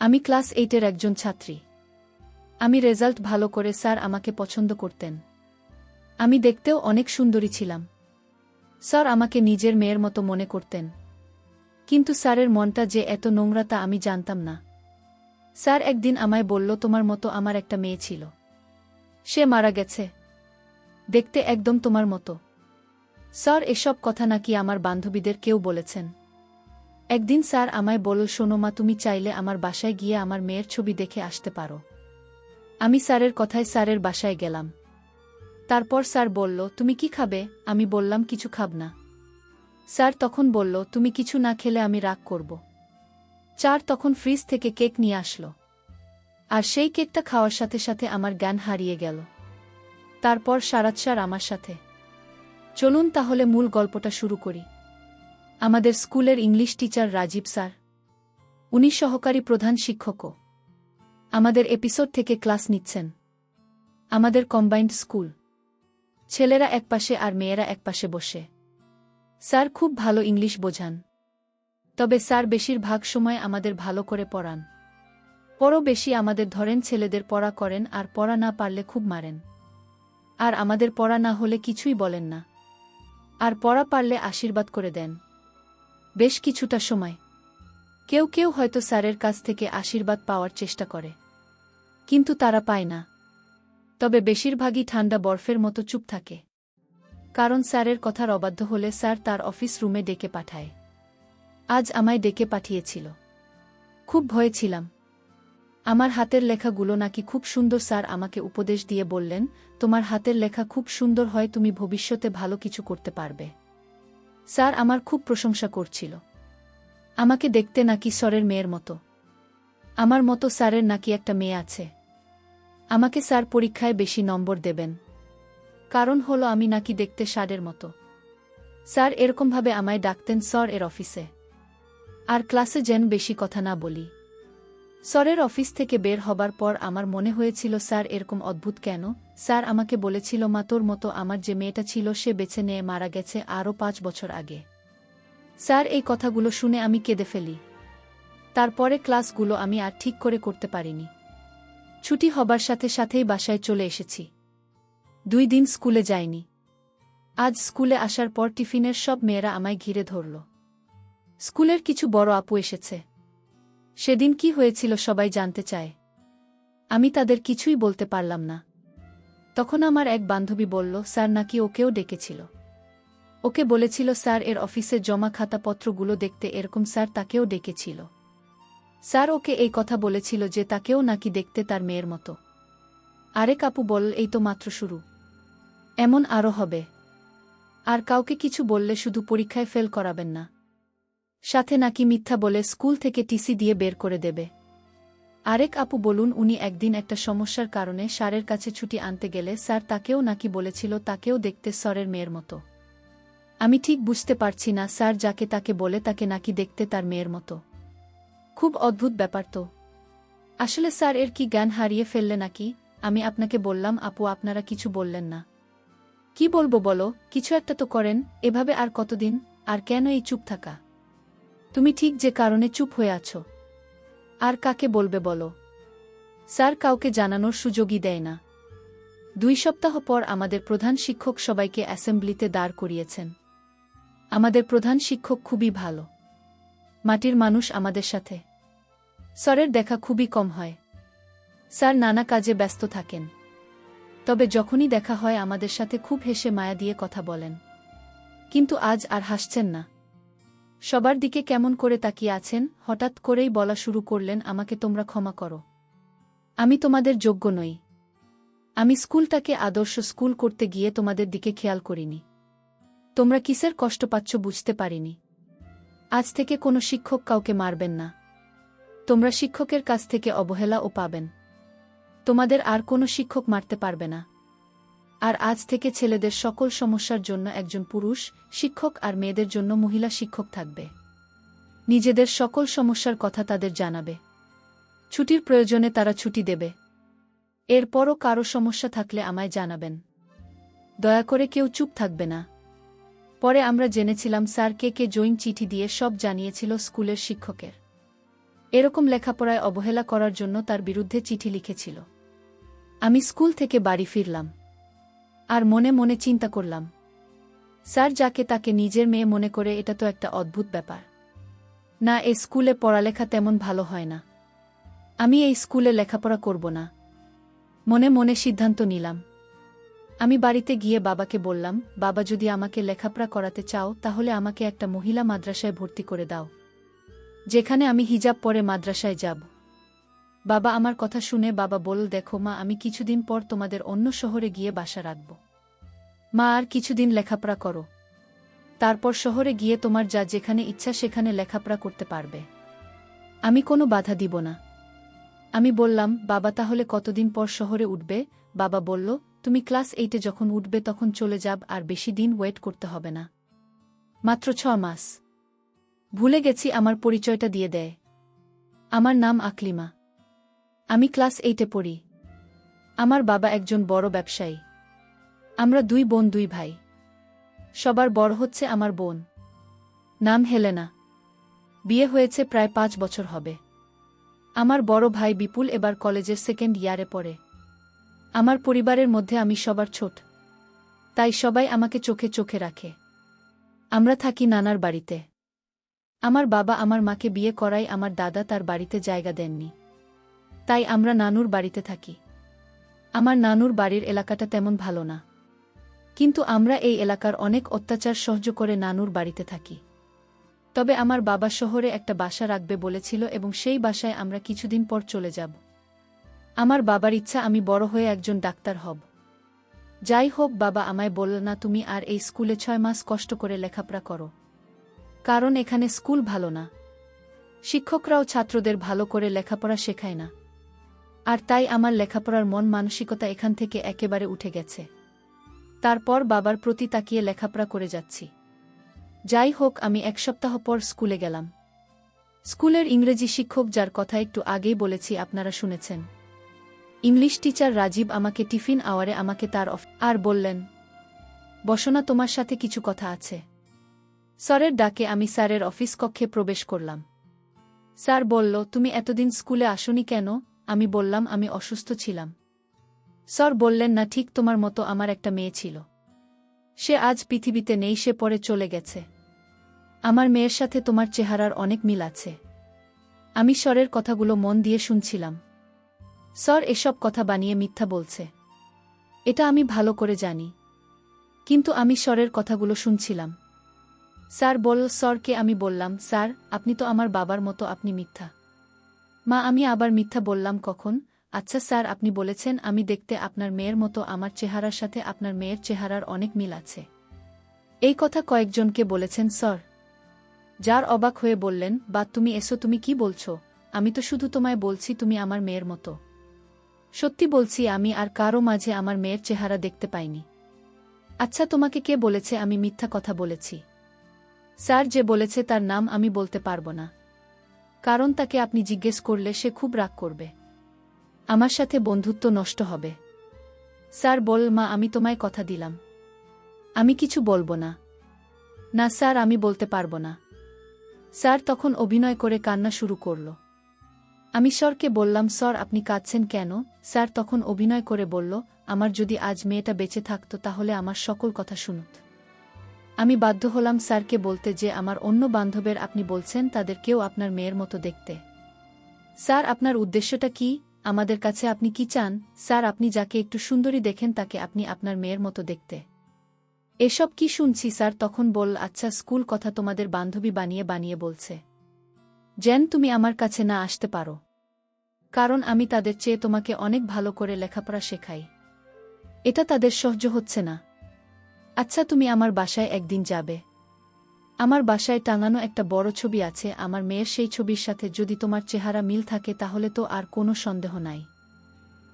আমি ক্লাস 8-এর একজন ছাত্রী। আমি রেজাল্ট ভালো করে স্যার আমাকে পছন্দ করতেন। আমি দেখতেও অনেক সুন্দরী ছিলাম। স্যার আমাকে নিজের মেয়ের মতো মনে করতেন। কিন্তু স্যারের মনটা যে এত নোংরা তা আমি জানতাম না। স্যার একদিন আমায় বলল, তোমার মতো আমার একটা মেয়ে ছিল। সে মারা গেছে। দেখতে একদম তোমার মতো। স্যার এসব কথা নাকি আমার বান্ধবীদের কেউ বলেছেন। একদিন স্যার আমায় বলল, শোনো মা, তুমি চাইলে আমার বাসায় গিয়ে আমার মেয়ের ছবি দেখে আসতে পারো। আমি স্যারের কথায় স্যারের বাসায় গেলাম। তারপর স্যার বলল, তুমি কি খাবে? আমি বললাম, কিছু খাব না। স্যার তখন বলল, তুমি কিছু না খেলে আমি রাগ করব। স্যার তখন ফ্রিজ থেকে কেক নিয়ে আসলো। আর সেই কেকটা খাওয়ার সাথে সাথে আমার জ্ঞান হারিয়ে গেল। তারপর সারাত স্যার আমার সাথে। চলুন তাহলে মূল গল্পটা শুরু করি। আমাদের স্কুলের ইংলিশ টিচার রাজীব স্যার, উনি সহকারী প্রধান শিক্ষকও। আমাদের এপিসোড থেকে ক্লাস নিচ্ছেন। আমাদের কম্বাইন্ড স্কুল। ছেলেরা একপাশে আর মেয়েরা একপাশে বসে। স্যার খুব ভালো ইংলিশ বোঝান। তবে স্যার বেশিরভাগ সময় আমাদের ভালো করে পড়ান। পরও বেশি আমাদের ধরেন, ছেলেদের পড়া করেন আর পড়া না পারলে খুব মারেন। আর আমাদের পড়া না হলে কিছুই বলেন না। আর পড়া পারলে আশীর্বাদ করে দেন। বেশ কিছুটা সময় কেউ কেউ হয়তো স্যারের কাছ থেকে আশীর্বাদ পাওয়ার চেষ্টা করে, কিন্তু তারা পায় না। তবে বেশিরভাগই ঠান্ডা বরফের মতো চুপ থাকে। কারণ স্যারের কথার অবাধ্য হলে স্যার তার অফিস রুমে ডেকে পাঠায়। আজ আমায় ডেকে পাঠিয়েছিল। খুব ভয়ে ছিলাম। আমার হাতের লেখাগুলো নাকি খুব সুন্দর। স্যার আমাকে উপদেশ দিয়ে বললেন, তোমার হাতের লেখা খুব সুন্দর হয়, তুমি ভবিষ্যতে ভালো কিছু করতে পারবে। স্যার আমার খুব প্রশংসা করছিল। আমাকে দেখতে নাকি স্যারের মেয়ের মতো। আমার মতো স্যারের নাকি একটা মেয়ে আছে। আমাকে স্যার পরীক্ষায় বেশি নম্বর দেবেন। কারণ হলো আমি নাকি দেখতে স্যারের মতো। স্যার এরকমভাবে আমায় ডাকতেন স্যার এর অফিসে। আর ক্লাসে যেন বেশি কথা না বলি। স্যারের অফিস থেকে বের হবার পর আমার মনে হয়েছিল, স্যার এরকম অদ্ভুত কেন? স্যার আমাকে বলেছিল, মা, তোর মতো আমার যে মেয়েটা ছিল সে বেছে নিয়ে মারা গেছে আরও 5 বছর আগে। স্যার এই কথাগুলো শুনে আমি কেঁদে ফেলি। তারপরে ক্লাসগুলো আমি আর ঠিক করে করতে পারিনি। ছুটি হবার সাথে সাথেই বাসায় চলে এসেছি। 2 দিন স্কুলে যাইনি। আজ স্কুলে আসার পর টিফিনের সব মেয়েরা আমায় ঘিরে ধরল। স্কুলের কিছু বড় আপু এসেছে। সেদিন কি হয়েছিল সবাই জানতে চায়। আমি তাদের কিছুই বলতে পারলাম না। তখন আমার এক বান্ধবী বলল, স্যার নাকি ওকেও ডেকেছিল। ওকে বলেছিল স্যার এর অফিসে জমা খাতাপত্রগুলো দেখতে, এরকম স্যার তাকেও ডেকেছিল। স্যার ওকে এই কথা বলেছিল যে তাকেও নাকি দেখতে তার মেয়ের মতো। আরেক আপু বলল, এই তো মাত্র শুরু, এমন আরও হবে। আর কাউকে কিছু বললে শুধু পরীক্ষায় ফেল করাবেন না, সাথে নাকি মিথ্যা বলে স্কুল থেকে টিসি দিয়ে বের করে দেবে। আরেক আপু বলুন, উনি একদিন একটা সমস্যার কারণে স্যারের কাছে ছুটি আনতে গেলে স্যার তাকেও নাকি বলেছিল তাকেও দেখতে স্যারের মেয়ের মতো। আমি ঠিক বুঝতে পারছি না, স্যার যাকে তাকে বলে তাকে নাকি দেখতে তার মেয়ের মতো। খুব অদ্ভুত ব্যাপার তো। আসলে স্যার এর কি জ্ঞান হারিয়ে ফেললে নাকি? আমি আপনাকে বললাম, আপু আপনারা কিছু বললেন না। কি বলবো বলো, কিছু একটা তো করেন। এভাবে আর কতদিন? আর কেন এই চুপ থাকা? তুমি ঠিক যে কারণে চুপ হয়ে আছো। আর কাকে বলবে বলো? স্যার কাউকে জানানোর সুযোগই দেয় না। 2 সপ্তাহ পর আমাদের প্রধান শিক্ষক সবাইকে অ্যাসেম্বলিতে দাঁড় করিয়েছেন। আমাদের প্রধান শিক্ষক খুবই ভালো। মাটির মানুষ আমাদের সাথে। স্যারের দেখা খুবই কম হয়। স্যার নানা কাজে ব্যস্ত থাকেন। তবে যখনই দেখা হয় আমাদের সাথে খুব হেসে মায়া দিয়ে কথা বলেন। কিন্তু আজ আর হাসছেন না। সবার দিকে কেমন করে তাকিয়ে আছেন। হঠাৎ করেই বলা শুরু করলেন, আমাকে তোমরা ক্ষমা করো। আমি তোমাদের যোগ্য নই। আমি স্কুলটাকে আদর্শ স্কুল করতে গিয়ে তোমাদের দিকে খেয়াল করিনি। তোমরা কিসের কষ্ট পাচ্ছ বুঝতে পারিনি। আজ থেকে কোনো শিক্ষক কাউকে মারবেন না। তোমরা শিক্ষকের কাছ থেকে অবহেলাও পাবেন। তোমাদের আর কোনো শিক্ষক মারতে পারবে না। আর আজ থেকে ছেলেদের সকল সমস্যার জন্য একজন পুরুষ শিক্ষক আর মেয়েদের জন্য মহিলা শিক্ষক থাকবে। নিজেদের সকল সমস্যার কথা তাদের জানাবে। ছুটির প্রয়োজনে তারা ছুটি দেবে। এরপরও কারো সমস্যা থাকলে আমায় জানাবেন। দয়া করে কেউ চুপ থাকবে না। পরে আমরা জেনেছিলাম স্যার কে জয়িং চিঠি দিয়ে সব জানিয়েছিল স্কুলের শিক্ষকের। এরকম লেখাপড়ায় অবহেলা করার জন্য তার বিরুদ্ধে চিঠি লিখেছিল। আমি স্কুল থেকে বাড়ি ফিরলাম। আর মনে মনে চিন্তা করলাম, স্যার যাকে তাকে নিজের মেয়ে মনে করে, এটা তো একটা অদ্ভুত ব্যাপার। না, এই স্কুলে পড়ালেখা তেমন ভালো হয় না। আমি এই স্কুলে লেখাপড়া করব না। মনে মনে সিদ্ধান্ত নিলাম। আমি বাড়িতে গিয়ে বাবাকে বললাম, বাবা, যদি আমাকে লেখাপড়া করাতে চাও তাহলে আমাকে একটা মহিলা মাদ্রাসায় ভর্তি করে দাও, যেখানে আমি হিজাব পরে মাদ্রাসায় যাব। বাবা আমার কথা শুনে বাবা বলল, দেখো মা, আমি কিছুদিন পর তোমাদের অন্য শহরে গিয়ে বাসা রাখব। মা, আর কিছুদিন লেখাপড়া করো, তারপর শহরে গিয়ে তোমার যা যেখানে ইচ্ছা সেখানে লেখাপড়া করতে পারবে। আমি কোনো বাধা দিব না। আমি বললাম, বাবা, তাহলে কতদিন পর শহরে উঠবে? বাবা বলল, তুমি ক্লাস 8-এ যখন উঠবে তখন চলে যাব, আর বেশি দিন ওয়েট করতে হবে না, মাত্র 6 মাস। ভুলে গেছি আমার পরিচয়টা দিয়ে দেয়। আমার নাম আকলিমা। আমি ক্লাস 8-এ পড়ি। আমার বাবা একজন বড় ব্যবসায়ী। আমরা 2 বোন 2 ভাই। সবার বড় হচ্ছে আমার বোন, নাম হেলেনা। বিয়ে হয়েছে প্রায় 5 বছর হবে। আমার বড় ভাই বিপুল এবার কলেজের 2nd ইয়ারে পড়ে। আমার পরিবারের মধ্যে আমি সবার ছোট, তাই সবাই আমাকে চোখে চোখে রাখে। আমরা থাকি নানার বাড়িতে। আমার বাবা আমার মাকে বিয়ে করায় আমার দাদা তার বাড়িতে জায়গা দেননি, তাই আমরা নানুর বাড়িতে থাকি। আমার নানুর বাড়ির এলাকাটা তেমন ভালো না, কিন্তু আমরা এই এলাকার অনেক অত্যাচার সহ্য করে নানুর বাড়িতে থাকি। তবে আমার বাবা শহরে একটা বাসা রাখবে বলেছিল এবং সেই বাসায় আমরা কিছুদিন পর চলে যাব। আমার বাবার ইচ্ছা আমি বড় হয়ে একজন ডাক্তার হব। যাই হোক, বাবা আমায় বলল, না, তুমি আর এই স্কুলে 6 মাস কষ্ট করে লেখাপড়া করো, কারণ এখানে স্কুল ভালো না। শিক্ষকরাও ছাত্রদের ভালো করে লেখাপড়া শেখায় না। আর তাই আমার লেখাপড়ার মন মানসিকতা এখান থেকে একেবারে উঠে গেছে। তারপর বাবার প্রতি তাকিয়ে লেখাপড়া করে যাচ্ছি। যাই হোক, আমি 1 সপ্তাহ পর স্কুলে গেলাম। স্কুলের ইংরেজি শিক্ষক, যার কথা একটু আগেই বলেছি, আপনারা শুনেছেন, ইংলিশ টিচার রাজীব, আমাকে টিফিন আওয়ারে আমাকে তার আর বললেন, বসো না, তোমার সাথে কিছু কথা আছে। স্যারের ডাকে আমি স্যারের অফিস কক্ষে প্রবেশ করলাম। স্যার বলল, তুমি এতদিন স্কুলে আসোনি কেন? আমি বললাম, আমি অসুস্থ ছিলাম। স্যার বললেন, না, ঠিক তোমার মতো আমার একটা মেয়ে ছিল। সে আজ পৃথিবীতে নেই, সে পরে চলে গেছে। আমার মেয়ের সাথে তোমার চেহারার অনেক মিল আছে। আমি স্যারের কথাগুলো মন দিয়ে শুনছিলাম। স্যার এসব কথা বানিয়ে মিথ্যা বলছে, এটা আমি ভালো করে জানি, কিন্তু আমি স্যারের কথাগুলো শুনছিলাম। স্যার বলল, স্যারকে আমি বললাম, স্যার, আপনি তো আমার বাবার মতো, আপনি মিথ্যা। মা, আমি আবার মিথ্যা বললাম কখন? আচ্ছা স্যার, আপনি বলেছেন আমি দেখতে আপনার মেয়ের মতো, আমার চেহারার সাথে আপনার মেয়ের চেহারার অনেক মিল আছে। এই কথা কয়েকজনকে বলেছেন স্যার? যার অবাক হয়ে বললেন, বা তুমি এসো, তুমি কি বলছো? আমি তো শুধু তোমায় বলছি তুমি আমার মেয়ের মতো। সত্যি বলছি, আমি আর কারো মাঝে আমার মেয়ের চেহারা দেখতে পাইনি। আচ্ছা, তোমাকে কে বলেছে আমি মিথ্যা কথা বলেছি? স্যার যে বলেছে তার নাম আমি বলতে পারবো না, কারণ তাকে আপনি জিজ্ঞেস করলে সে খুব রাগ করবে, আমার সাথে বন্ধুত্ব নষ্ট হবে। স্যার বল, মা, আমি তোমায় কথা দিলাম, আমি কিছু বলবো না। না স্যার, আমি বলতে পারবো না। স্যার তখন অভিনয় করে কান্না শুরু করল। আমি স্যারকে বললাম, স্যার আপনি কাঁদছেন কেন? স্যার তখন অভিনয় করে বলল, আমার যদি আজ মেয়েটা বেঁচে থাকত তাহলে আমার সকল কথা শুনত। আমি বাধ্য হলাম স্যারকে বলতে যে আমার অন্য বান্ধবের আপনি বলছেন তাদের কেউ আপনার মেয়ের মতো দেখতে। স্যার আপনার উদ্দেশ্যটা কি? আমাদের কাছে আপনি কি চান? স্যার আপনি যাকে একটু সুন্দরী দেখেন তাকে আপনি আপনার মেয়ের মতো দেখতে। এসব কি শুনছি? স্যার তখন বলল, আচ্ছা, স্কুল কথা তোমাদের বান্ধবী বানিয়ে বানিয়ে বলছে যেন তুমি আমার কাছে না আসতে পারো, কারণ আমি তাদের চেয়ে তোমাকে অনেক ভালো করে লেখাপড়া শেখাই। এটা তাদের সহ্য হচ্ছে না। আচ্ছা, তুমি আমার বাসায় একদিন যাবে। আমার বাসায় টাঙানো একটা বড় ছবি আছে আমার মেয়ের, সেই ছবির সাথে যদি তোমার চেহারা মিল থাকে তাহলে তো আর কোনো সন্দেহ নাই।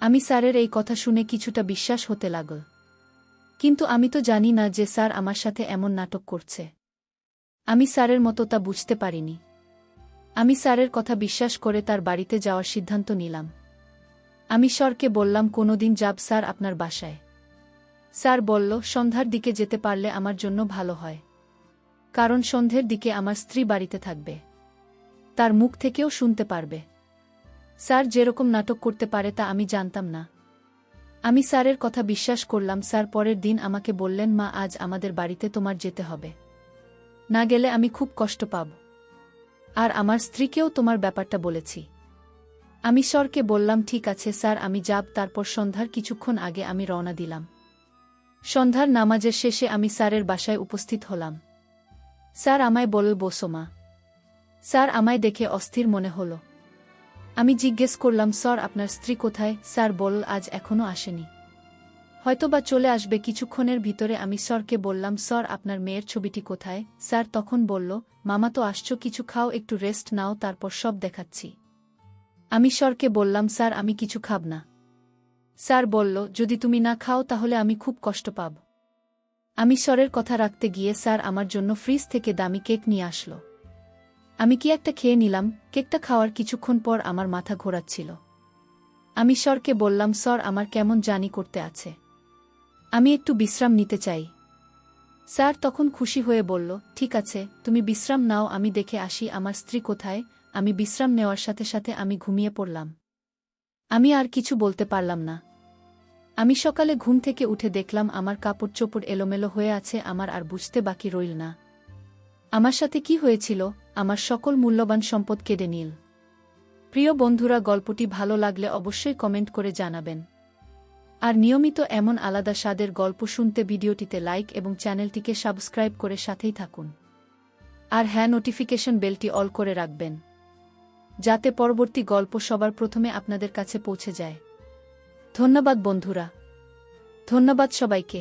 আমি স্যারের এই কথা শুনে কিছুটা বিশ্বাস হতে লাগল, কিন্তু আমি তো জানি না যে স্যার আমার সাথে এমন নাটক করছে। আমি স্যারের মতো তা বুঝতে পারিনি। আমি স্যারের কথা বিশ্বাস করে তার বাড়িতে যাওয়ার সিদ্ধান্ত নিলাম। আমি স্যারকে বললাম, কোনোদিন যাব স্যার আপনার বাসায়? স্যার বলল, সন্ধ্যার দিকে যেতে পারলে আমার জন্য ভালো হয়, কারণ সন্ধ্যের দিকে আমার স্ত্রী বাড়িতে থাকবে। তার মুখ থেকেও শুনতে পারবে। স্যার যেরকম নাটক করতে পারে তা আমি জানতাম না। আমি স্যারের কথা বিশ্বাস করলাম। স্যার পরের দিন আমাকে বললেন, মা, আজ আমাদের বাড়িতে তোমার যেতে হবে। না গেলে আমি খুব কষ্ট পাব। আর আমার স্ত্রীকেও তোমার ব্যাপারটা বলেছি। আমি স্যারকে বললাম, ঠিক আছে স্যার, আমি যাব। তারপর সন্ধ্যার কিছুক্ষণ আগে আমি রওনা দিলাম। সন্ধ্যার নামাজের শেষে আমি স্যারের বাসায় উপস্থিত হলাম। স্যার আমায় বলল, বসো মা। স্যার আমায় দেখে অস্থির মনে হল। আমি জিজ্ঞেস করলাম, স্যার আপনার স্ত্রী কোথায়? স্যার বলল, আজ এখনো আসেনি, হয়তোবা চলে আসবে কিছুক্ষণের ভিতরে। আমি স্যারকে বললাম, স্যার আপনার মেয়ের ছবিটি কোথায়? স্যার তখন বলল, মামা তো আসছো, কিছু খাও, একটু রেস্ট নাও, তারপর সব দেখাচ্ছি। আমি স্যারকে বললাম, স্যার আমি কিছু খাব না। স্যার বলল, যদি তুমি না খাও তাহলে আমি খুব কষ্ট পাব। আমি স্যারের কথা রাখতে গিয়ে স্যার আমার জন্য ফ্রিজ থেকে দামি কেক নিয়ে আসলো। আমি কি একটা খেয়ে নিলাম। কেকটা খাওয়ার কিছুক্ষণ পর আমার মাথা ঘোরাচ্ছিল। আমি স্যারকে বললাম, স্যার আমার কেমন জানি করতে আছে, আমি একটু বিশ্রাম নিতে চাই। স্যার তখন খুশি হয়ে বলল, ঠিক আছে, তুমি বিশ্রাম নাও, আমি দেখে আসি আমার স্ত্রী কোথায়। আমি বিশ্রাম নেওয়ার সাথে সাথে আমি ঘুমিয়ে পড়লাম। আমি আর কিছু বলতে পারলাম না। আমি সকালে ঘুম থেকে উঠে দেখলাম আমার কাপড় চোপড় এলোমেলো হয়ে আছে। আমার আর বুঝতে বাকি রইল না আমার সাথে কি হয়েছিল। আমার সকল মূল্যবান সম্পদ কেড়ে নিল। প্রিয় বন্ধুরা, গল্পটি ভালো লাগলে অবশ্যই কমেন্ট করে জানাবেন। আর নিয়মিত এমন আলাদা স্বাদের গল্প শুনতে ভিডিওটিতে লাইক এবং চ্যানেলটিকে সাবস্ক্রাইব করে সাথেই থাকুন। আর হ্যাঁ, নোটিফিকেশন বেলটি অল করে রাখবেন, যাতে পরবর্তী গল্প সবার প্রথমে আপনাদের কাছে পৌঁছে যায়। ধন্যবাদ বন্ধুরা, ধন্যবাদ সবাইকে।